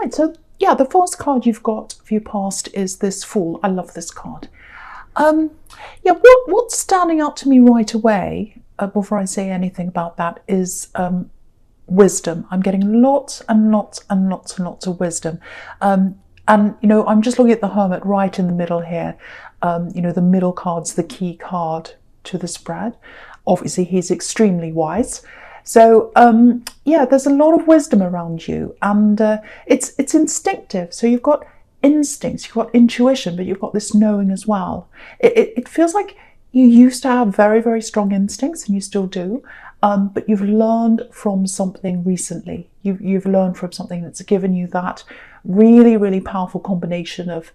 right, so yeah, the first card you've got for your past is this Fool. I love this card. Yeah, what's standing out to me right away, before I say anything about that, is wisdom. I'm getting lots and lots and lots and lots of wisdom. And, you know, I'm just looking at the Hermit right in the middle here. You know, the middle card's the key card to the spread. Obviously, he's extremely wise. So, yeah, there's a lot of wisdom around you, and it's instinctive. So you've got instincts, you've got intuition, but you've got this knowing as well. It feels like you used to have very, very strong instincts, and you still do, but you've learned from something recently. You've learned from something that's given you that really, really powerful combination of,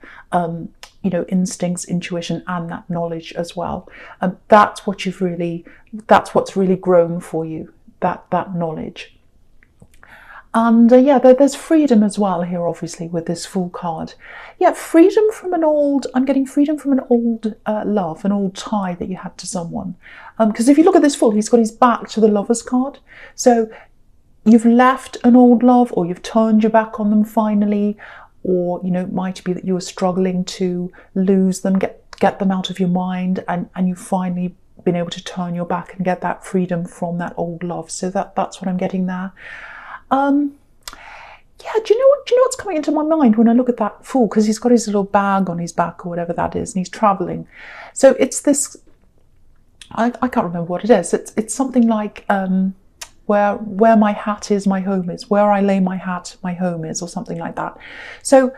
you know, instincts, intuition, and that knowledge as well. That's what's really grown for you, that knowledge. And yeah, there's freedom as well here, obviously, with this Fool card. Yeah, freedom from I'm getting freedom from an old love, an old tie that you had to someone. Because if you look at this Fool, he's got his back to the Lovers card. So you've left an old love, or you've turned your back on them finally, or, you know, it might be that you were struggling to lose them, get them out of your mind, and you've finally been able to turn your back and get that freedom from that old love. So that's what I'm getting there. Yeah, do you know what's coming into my mind when I look at that Fool? Because he's got his little bag on his back or whatever that is, and he's traveling. So it's this, I can't remember what it is. It's something like where my hat is, my home is. Where I lay my hat, my home is, or something like that. So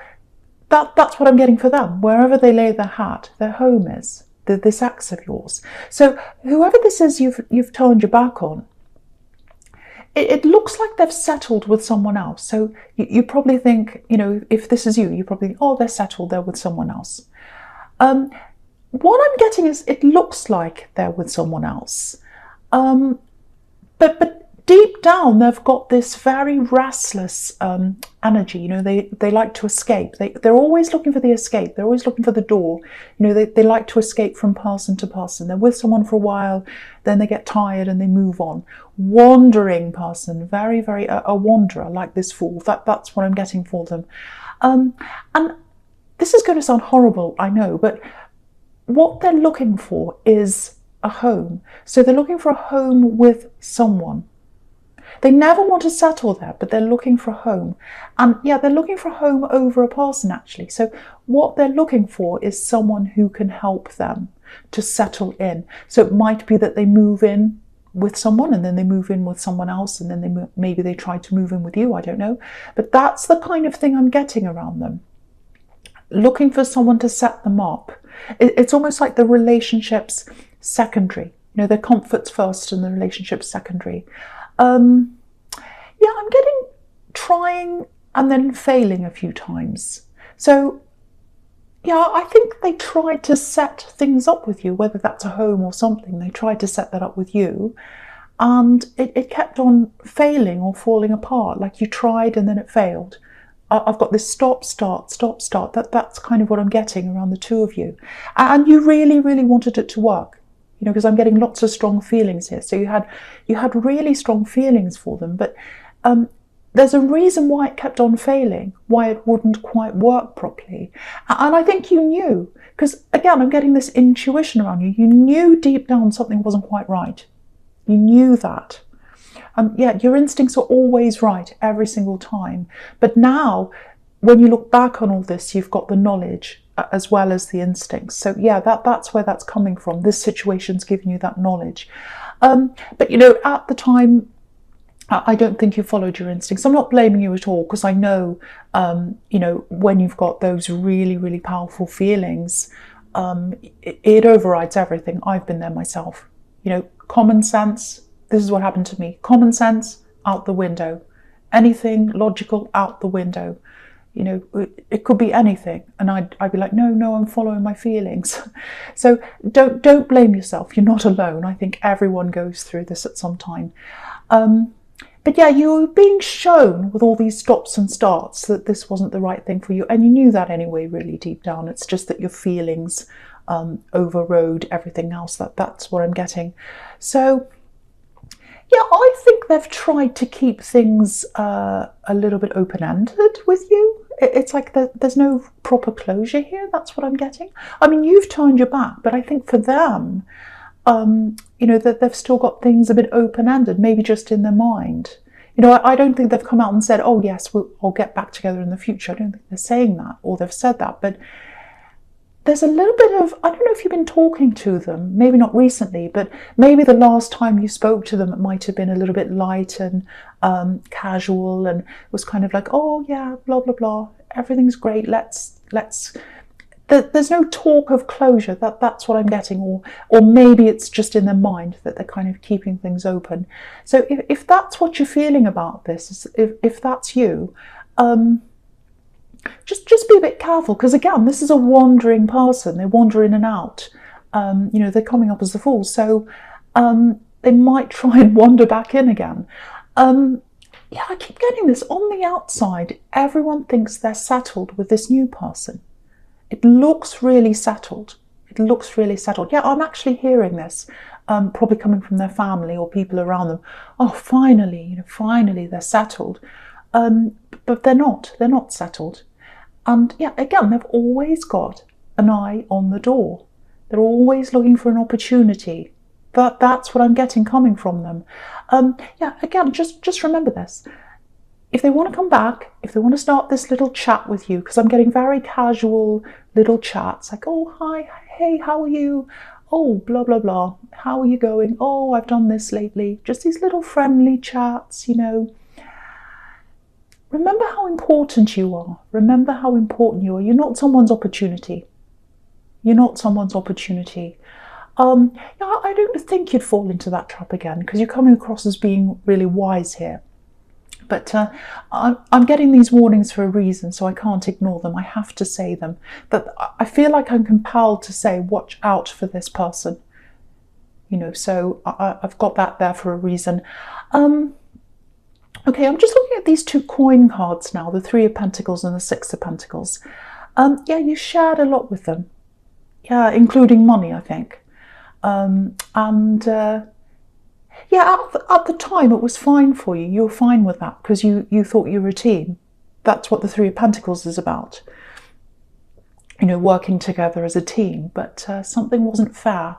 that's what I'm getting for them. Wherever they lay their hat, their home is. This ex of yours. So whoever this is you've turned your back on, it looks like they've settled with someone else. So you probably think, you know, if this is you probably think, oh, they're settled, they're with someone else. What I'm getting is it looks like they're with someone else. But deep down, they've got this very restless energy. You know, they like to escape. They're always looking for the escape. They're always looking for the door. You know, they like to escape from person to person. They're with someone for a while, then they get tired and they move on. Wandering person, very, very a wanderer, like this Fool. That's what I'm getting for them. And this is going to sound horrible, I know, but what they're looking for is a home. So they're looking for a home with someone. They never want to settle there, but they're looking for a home. And yeah, they're looking for a home over a person, actually. So what they're looking for is someone who can help them to settle in. So it might be that they move in with someone, and then they move in with someone else, and then maybe they try to move in with you, I don't know. But that's the kind of thing I'm getting around them. Looking for someone to set them up. It's almost like the relationship's secondary. You know, their comfort's first and the relationship's secondary. Yeah, I'm getting trying and then failing a few times. So yeah, I think they tried to set things up with you, whether that's a home or something. They tried to set that up with you, and it kept on failing or falling apart. Like you tried and then it failed. I've got this stop, start, stop, start. That's kind of what I'm getting around the two of you. And you really, really wanted it to work. You know, because I'm getting lots of strong feelings here. So you had really strong feelings for them, but there's a reason why it kept on failing, why it wouldn't quite work properly. And I think you knew, because again, I'm getting this intuition around you. You knew deep down something wasn't quite right. You knew that. Yeah, your instincts are always right every single time. But now, when you look back on all this, you've got the knowledge as well as the instincts. So yeah, that's where that's coming from. This situation's giving you that knowledge. But you know, at the time, I don't think you followed your instincts. I'm not blaming you at all, because I know, you know, when you've got those really, really powerful feelings, it overrides everything. I've been there myself. You know, common sense, this is what happened to me. Common sense, out the window. Anything logical, out the window. You know, it could be anything, and I'd be like, no, I'm following my feelings. So don't blame yourself. You're not alone. I think everyone goes through this at some time. But yeah, you were being shown with all these stops and starts that this wasn't the right thing for you, and you knew that anyway, really deep down. It's just that your feelings overrode everything else. That's what I'm getting. So Yeah, I think they've tried to keep things a little bit open-ended with you. It's like there's no proper closure here. That's what I'm getting. I mean, you've turned your back, but I think for them, that they've still got things a bit open-ended, maybe just in their mind. I don't think they've come out and said, oh yes, I'll get back together in the future. I don't think they're saying that, or they've said that, but there's a little bit of, I don't know if you've been talking to them, maybe not recently, but maybe the last time you spoke to them, it might have been a little bit light and casual, and it was kind of like, oh yeah, blah, blah, blah, everything's great, let's there's no talk of closure. That's what I'm getting, or maybe it's just in their mind that they're kind of keeping things open. So if that's what you're feeling about this, if that's you, just be a bit careful, because again, this is a wandering person. They wander in and out. They're coming up as the fool, so they might try and wander back in again. I keep getting this on the outside. Everyone thinks they're settled with this new person. It looks really settled. It looks really settled. Yeah, I'm actually hearing this, probably coming from their family or people around them. Oh, finally, finally they're settled. But they're not. They're not settled. And yeah, again, they've always got an eye on the door. They're always looking for an opportunity. That's what I'm getting coming from them. Again, just remember this. If they want to come back, if they want to start this little chat with you, because I'm getting very casual little chats, like, oh, hi, hey, how are you? Oh, blah, blah, blah. How are you going? Oh, I've done this lately. Just these little friendly chats, Remember how important you are. Remember how important you are. You're not someone's opportunity. You're not someone's opportunity. I don't think you'd fall into that trap again, because you're coming across as being really wise here. But I'm getting these warnings for a reason, so I can't ignore them. I have to say them. But I feel like I'm compelled to say, watch out for this person. So I've got that there for a reason. Okay, I'm just looking at these two coin cards now, the Three of Pentacles and the Six of Pentacles. You shared a lot with them. Yeah, including money, I think. At the time it was fine for you. You were fine with that because you thought you were a team. That's what the Three of Pentacles is about. Working together as a team. But something wasn't fair.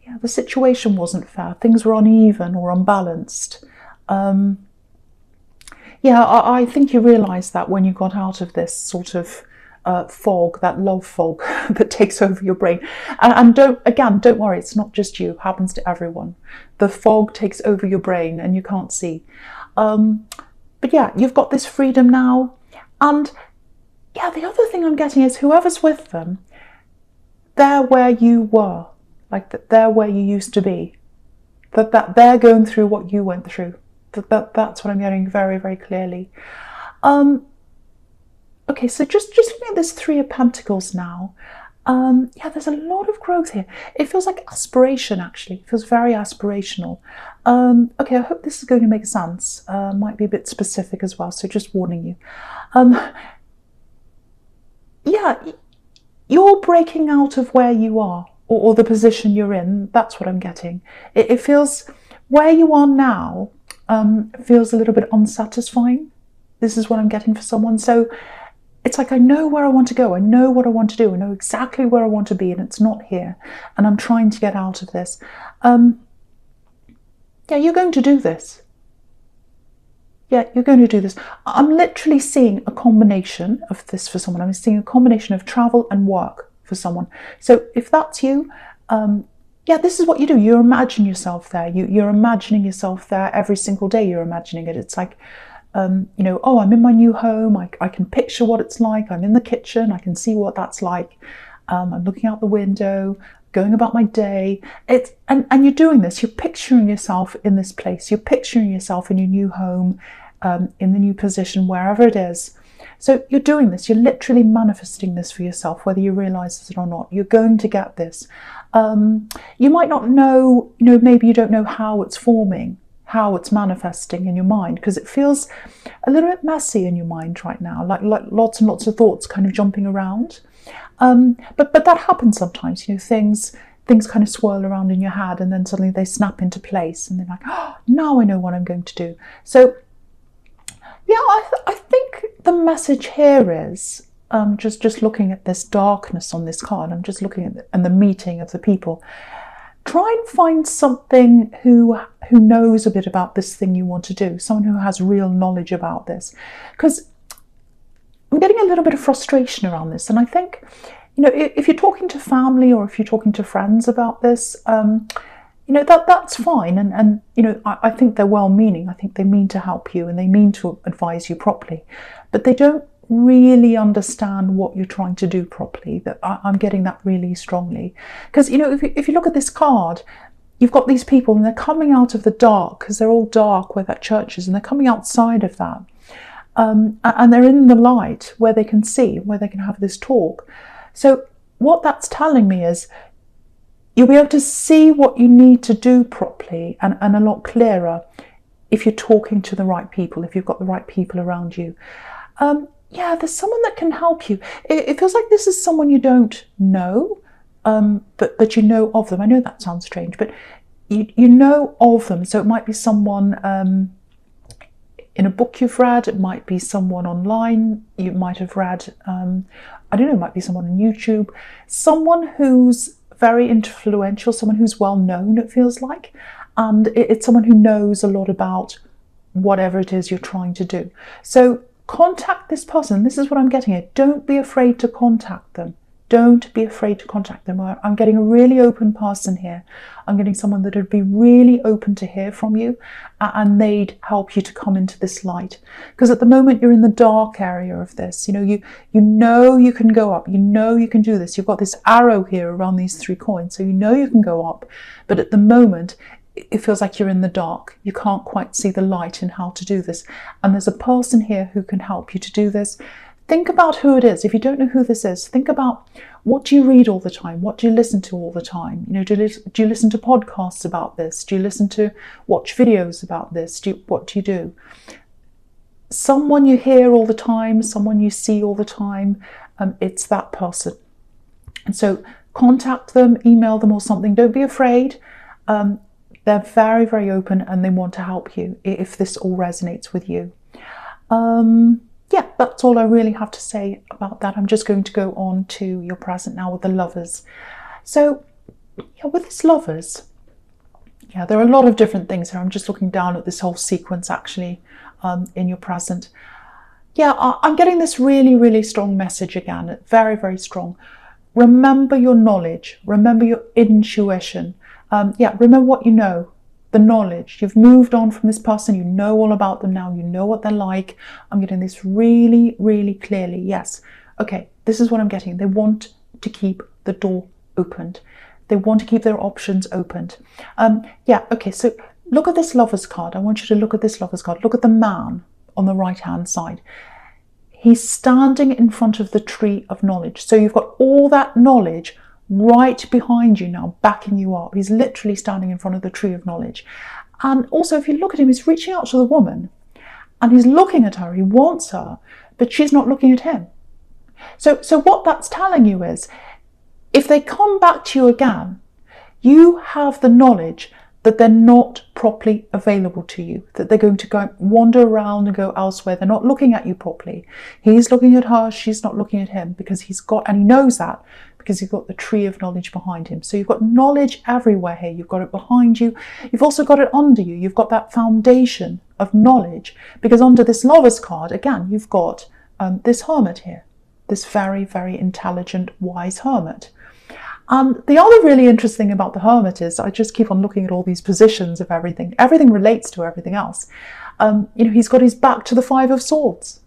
Yeah, the situation wasn't fair. Things were uneven or unbalanced. I think you realised that when you got out of this sort of fog, that love fog that takes over your brain. And don't worry, it's not just you, it happens to everyone. The fog takes over your brain and you can't see. But yeah, you've got this freedom now. And yeah, the other thing I'm getting is whoever's with them, they're where you were, like they're where you used to be. That they're going through what you went through. That's what I'm getting very, very clearly. Okay, so just looking at this Three of Pentacles now, there's a lot of growth here. It feels like aspiration, actually. It feels very aspirational. Okay, I hope this is going to make sense. Might be a bit specific as well, so just warning you. You're breaking out of where you are, or the position you're in. That's what I'm getting. It feels, where you are now, feels a little bit unsatisfying. This is what I'm getting for someone. So it's like, I know where I want to go. I know what I want to do. I know exactly where I want to be, and it's not here. And I'm trying to get out of this. You're going to do this. Yeah, you're going to do this. I'm literally seeing a combination of this for someone. I'm seeing a combination of travel and work for someone. So if that's you, this is what you do. You imagine yourself there. You're imagining yourself there every single day. You're imagining it. It's like, I'm in my new home. I can picture what it's like. I'm in the kitchen. I can see what that's like. I'm looking out the window, going about my day. And you're doing this. You're picturing yourself in this place. You're picturing yourself in your new home, in the new position, wherever it is. So you're doing this. You're literally manifesting this for yourself, whether you realise it or not. You're going to get this. You might not know, maybe you don't know how it's forming, how it's manifesting in your mind, because it feels a little bit messy in your mind right now, like lots and lots of thoughts kind of jumping around. But that happens sometimes, things things kind of swirl around in your head, and then suddenly they snap into place, and they're like, oh, now I know what I'm going to do. So yeah, I think the message here is, just looking at this darkness on this card, I'm just looking at and the meeting of the people. Try and find something who knows a bit about this thing you want to do, someone who has real knowledge about this. Because I'm getting a little bit of frustration around this, and I think, if you're talking to family or if you're talking to friends about this, that's fine, and I think they're well-meaning. I think they mean to help you and they mean to advise you properly, but they don't really understand what you're trying to do properly. That I'm getting that really strongly, because if you look at this card, you've got these people and they're coming out of the dark, because they're all dark where that church is, and they're coming outside of that, and they're in the light where they can see, where they can have this talk. So what that's telling me is you'll be able to see what you need to do properly and a lot clearer if you're talking to the right people, if you've got the right people around you. Yeah, there's someone that can help you. It feels like this is someone you don't know, but you know of them. I know that sounds strange, but you know of them. So it might be someone in a book you've read, it might be someone online you might have read, I don't know, it might be someone on YouTube, someone who's very influential, someone who's well known, it feels like, and it's someone who knows a lot about whatever it is you're trying to do. So contact this person. This is what I'm getting at. Don't be afraid to contact them. Don't be afraid to contact them. I'm getting a really open person here. I'm getting someone that would be really open to hear from you, and they'd help you to come into this light. Because at the moment you're in the dark area of this. You know you can go up. You know you can do this. You've got this arrow here around these 3 coins, so you know you can go up. But at the moment, it feels like you're in the dark. You can't quite see the light in how to do this. And there's a person here who can help you to do this. Think about who it is. If you don't know who this is, think about, what do you read all the time? What do you listen to all the time? Do you listen to podcasts about this? Do you watch videos about this? What do you do? Someone you hear all the time, someone you see all the time, it's that person. And so contact them, email them or something. Don't be afraid. They're very, very open, and they want to help you if this all resonates with you. Yeah, that's all I really have to say about that. I'm just going to go on to your present now with the Lovers. So, yeah, with this Lovers, yeah, there are a lot of different things here. I'm just looking down at this whole sequence, actually, in your present. Yeah, I'm getting this really, really strong message again. Very, very strong. Remember your knowledge. Remember your intuition. Yeah, remember what you know. The knowledge. You've moved on from this person. You know all about them now. You know what they're like. I'm getting this really, really clearly. Yes. Okay, this is what I'm getting. They want to keep the door opened. They want to keep their options opened. Yeah, okay, so look at this Lovers card. I want you to look at this Lovers card. Look at the man on the right-hand side. He's standing in front of the tree of knowledge. So you've got all that knowledge right behind you now, backing you up. He's literally standing in front of the tree of knowledge. And also, if you look at him, he's reaching out to the woman and he's looking at her. He wants her, but she's not looking at him. So what that's telling you is, if they come back to you again, you have the knowledge that they're not properly available to you, that they're going to go wander around and go elsewhere. They're not looking at you properly. He's looking at her, she's not looking at him, because he knows that, because he's got the tree of knowledge behind him. So you've got knowledge everywhere here. You've got it behind you. You've also got it under you. You've got that foundation of knowledge, because under this Lovers card, again, you've got this hermit here, this very, very intelligent, wise hermit. The other really interesting about the hermit is, I just keep on looking at all these positions of everything. Everything relates to everything else. He's got his back to the 5 of Swords.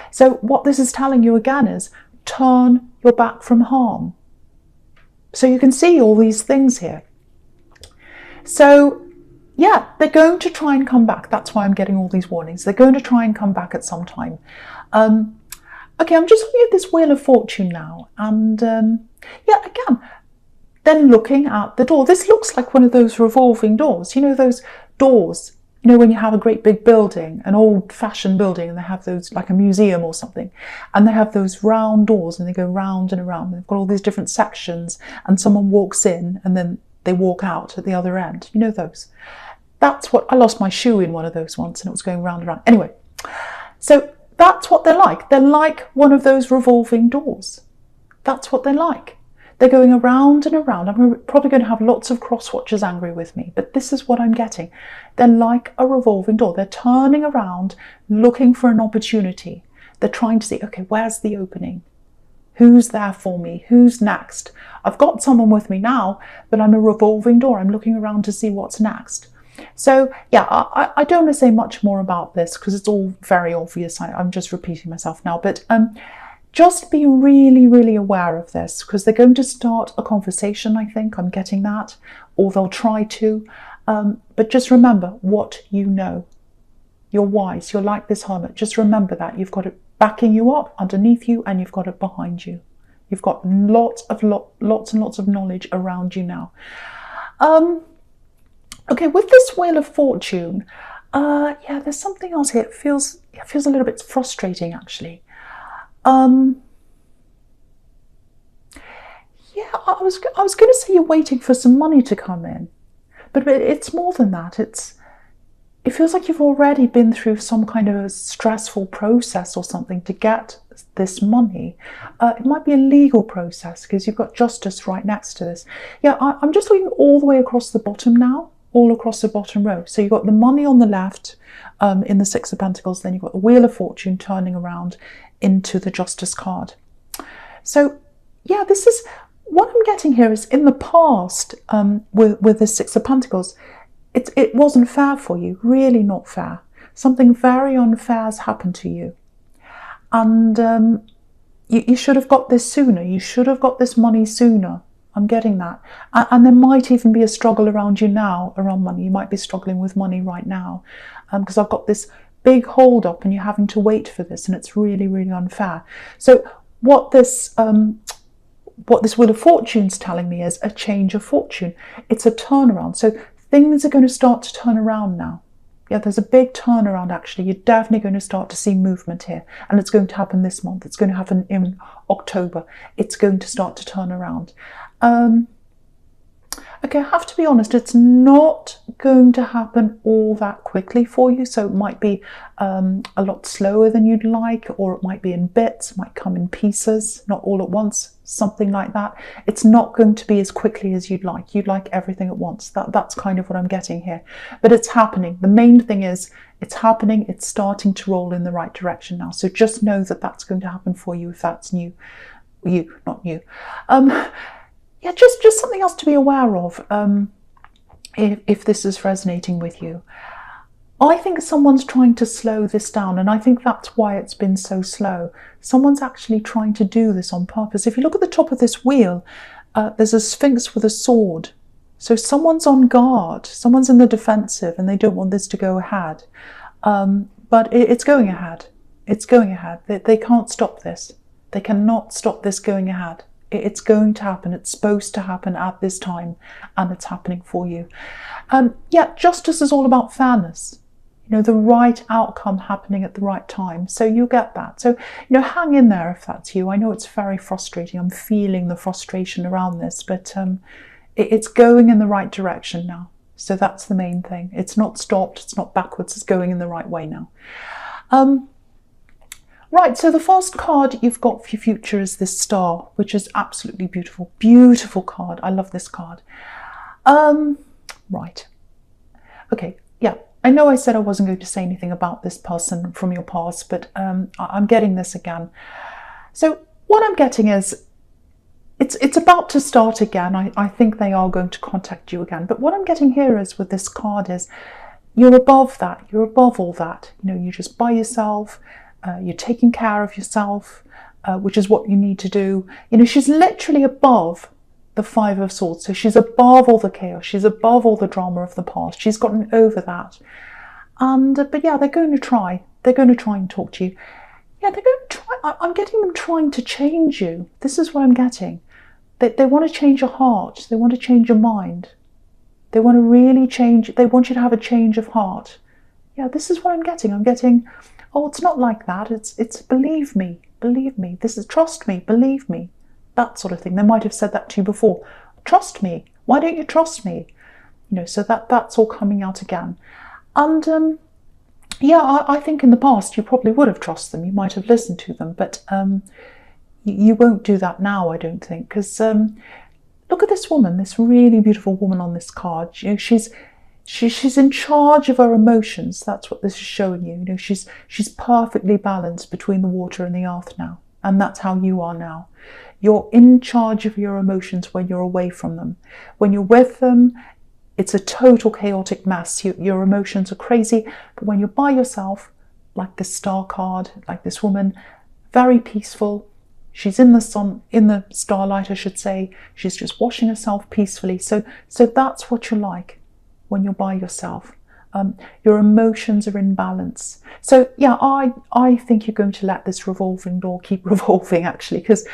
So what this is telling you again is, turn your back from harm. So you can see all these things here. So yeah, they're going to try and come back. That's why I'm getting all these warnings. They're going to try and come back at some time. Okay, I'm just looking at this Wheel of Fortune now. And yeah, again, they're looking at the door. This looks like one of those revolving doors. You know, those doors You know, when you have a great big building, an old-fashioned building, and they have those, like a museum or something, and they have those round doors and they go round and around, and they've got all these different sections, and someone walks in and then they walk out at the other end. You know those? That's what, I lost my shoe in one of those once and it was going round and round. Anyway, so that's what they're like. They're like one of those revolving doors. That's what they're like. They're going around and around. I'm probably going to have lots of cross-watchers angry with me, but this is what I'm getting. They're like a revolving door. They're turning around, looking for an opportunity. They're trying to see, okay, where's the opening? Who's there for me? Who's next? I've got someone with me now, but I'm a revolving door. I'm looking around to see what's next. So yeah, I don't want to say much more about this because it's all very obvious. I'm just repeating myself now, but just be really, really aware of this because they're going to start a conversation, I think. I'm getting that, or they'll try to. But just remember what you know. You're wise. You're like this hermit. Just remember that. You've got it backing you up, underneath you, and you've got it behind you. You've got lots and lots of knowledge around you now. Okay, with this Wheel of Fortune, yeah, there's something else here. It feels a little bit frustrating, actually. Yeah, I was going to say you're waiting for some money to come in, but it's more than that. It feels like you've already been through some kind of a stressful process or something to get this money. It might be a legal process because you've got justice right next to this. Yeah, I'm just looking all the way across the bottom now, all across the bottom row. So you've got the money on the left in the Six of Pentacles, then you've got the Wheel of Fortune turning around into the Justice card. So yeah, this is what I'm getting here is in the past with the Six of Pentacles, it wasn't fair for you, really not fair. Something very unfair has happened to you. And you should have got this sooner. You should have got this money sooner. I'm getting that. And there might even be a struggle around you now, around money. You might be struggling with money right now because I've got this big hold up and you're having to wait for this and it's really, really unfair. So what this Wheel of Fortune's telling me is a change of fortune. It's a turnaround. So things are going to start to turn around now. Yeah, there's a big turnaround actually. You're definitely going to start to see movement here. And it's going to happen this month. It's going to happen in October. It's going to start to turn around. Okay, I have to be honest, it's not going to happen all that quickly for you. So it might be a lot slower than you'd like, or it might be in bits, it might come in pieces, not all at once, something like that. It's not going to be as quickly as you'd like. You'd like everything at once. That's kind of what I'm getting here. But it's happening. The main thing is it's happening. It's starting to roll in the right direction now. So just know that that's going to happen for you if that's new. You, not you. Yeah, just something else to be aware of if this is resonating with you. I think someone's trying to slow this down, and I think that's why it's been so slow. Someone's actually trying to do this on purpose. If you look at the top of this wheel, there's a Sphinx with a sword. So someone's on guard, someone's in the defensive, and they don't want this to go ahead. But it's going ahead. It's going ahead. They can't stop this. They cannot stop this going ahead. It's going to happen. It's supposed to happen at this time, and it's happening for you. Yeah, justice is all about fairness. You know, the right outcome happening at the right time. So you get that. So, you know, hang in there if that's you. I know it's very frustrating. I'm feeling the frustration around this, but it's going in the right direction now. So that's the main thing. It's not stopped. It's not backwards. It's going in the right way now. Right, so the first card you've got for your future is this star, which is absolutely beautiful. Beautiful card. I love this card. Right. Okay, yeah. I know I said I wasn't going to say anything about this person from your past, but I'm getting this again. So what I'm getting is it's about to start again. I think they are going to contact you again. But what I'm getting here is with this card is you're above that. You're above all that. You know, you're just by yourself. You're taking care of yourself, which is what you need to do. You know, she's literally above the Five of Swords. So she's above all the chaos. She's above all the drama of the past. She's gotten over that. And but yeah, they're going to try. They're going to try and talk to you. Yeah, they're going to try. I'm getting them trying to change you. This is what I'm getting. They want to change your heart. They want to change your mind. They want to really change. They want you to have a change of heart. Yeah, this is what I'm getting. I'm getting, oh, it's not like that. It's believe me, believe me. This is trust me, believe me. That sort of thing. They might have said that to you before. Trust me. Why don't you trust me? So that's all coming out again. And yeah, I think in the past you probably would have trusted them. You might have listened to them, but you won't do that now, I don't think, because look at this woman, this really beautiful woman on this card. She's in charge of her emotions. That's what this is showing you. She's perfectly balanced between the water and the earth now, and that's how you are now. You're in charge of your emotions when you're away from them. When you're with them, it's a total chaotic mess. Your emotions are crazy, but when you're by yourself, like this star card, like this woman, very peaceful. She's in the sun, in the starlight, I should say. She's just washing herself peacefully. So that's what you're like when you're by yourself. Your emotions are in balance. So yeah, I think you're going to let this revolving door keep revolving, actually, because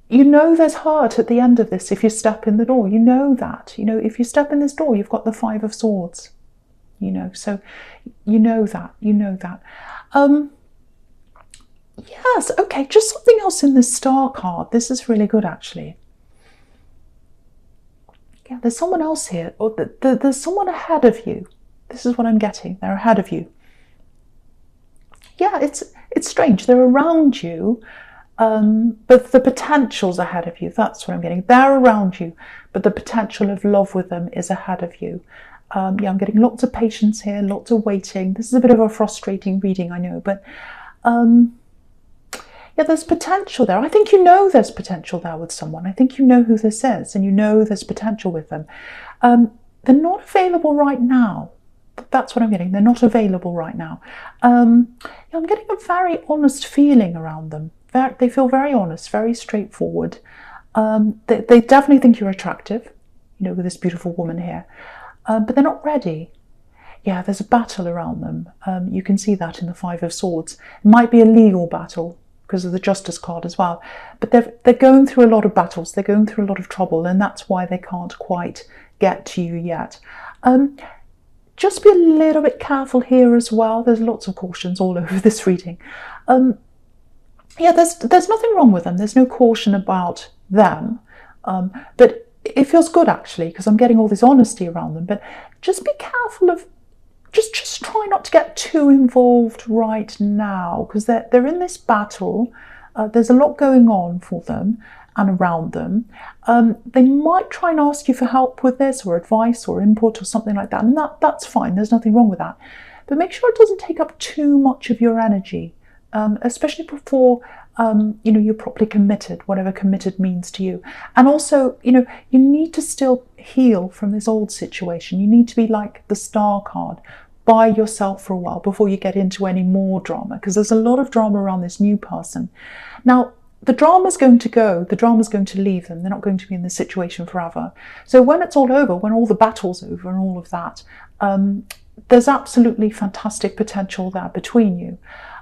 there's hurt at the end of this if you step in the door. You know that. If you step in this door, you've got the 5 of Swords. So you know that. Yes, okay, just something else in this star card. This is really good, actually. Yeah, there's someone else here, or there's someone ahead of you. This is what I'm getting. They're ahead of you. Yeah, it's strange. They're around you, but the potential's ahead of you. That's what I'm getting. They're around you, but the potential of love with them is ahead of you. Yeah, I'm getting lots of patience here, lots of waiting. This is a bit of a frustrating reading, I know, but yeah, there's potential there. I think there's potential there with someone. I think you know who this is, and there's potential with them. They're not available right now. That's what I'm getting. They're not available right now. I'm getting a very honest feeling around them. They feel very honest, very straightforward. They definitely think you're attractive, with this beautiful woman here. But they're not ready. Yeah, there's a battle around them. You can see that in the 5 of Swords. It might be a legal battle because of the Justice card as well. But they're going through a lot of battles. They're going through a lot of trouble, and that's why they can't quite get to you yet. Just be a little bit careful here as well. There's lots of cautions all over this reading. Yeah, there's nothing wrong with them. There's no caution about them. But it feels good, actually, because I'm getting all this honesty around them. But just be careful of, just try not to get too involved right now, because they're in this battle. There's a lot going on for them and around them. They might try and ask you for help with this, or advice or input or something like that, and that's fine. There's nothing wrong with that. But make sure it doesn't take up too much of your energy, especially before you're properly committed, whatever committed means to you. And also, you need to still heal from this old situation. You need to be like the Star card, by yourself for a while before you get into any more drama, because there's a lot of drama around this new person. Now, the drama's going to go, the drama's going to leave them. They're not going to be in this situation forever. So when it's all over, when all the battle's over and all of that, there's absolutely fantastic potential there between you.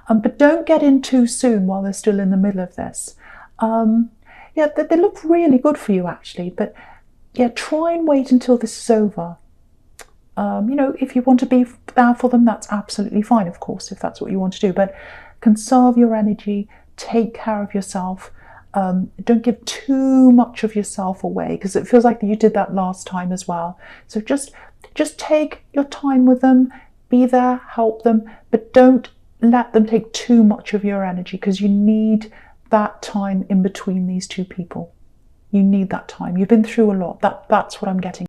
But don't get in too soon while they're still in the middle of this. Yeah, they look really good for you, actually. But yeah, try and wait until this is over. If you want to be there for them, that's absolutely fine, of course, if that's what you want to do. But conserve your energy, take care of yourself. Don't give too much of yourself away, because it feels like you did that last time as well. So just take your time with them, be there, help them, but don't let them take too much of your energy, because you need that time in between these two people. You need that time. You've been through a lot. That's what I'm getting.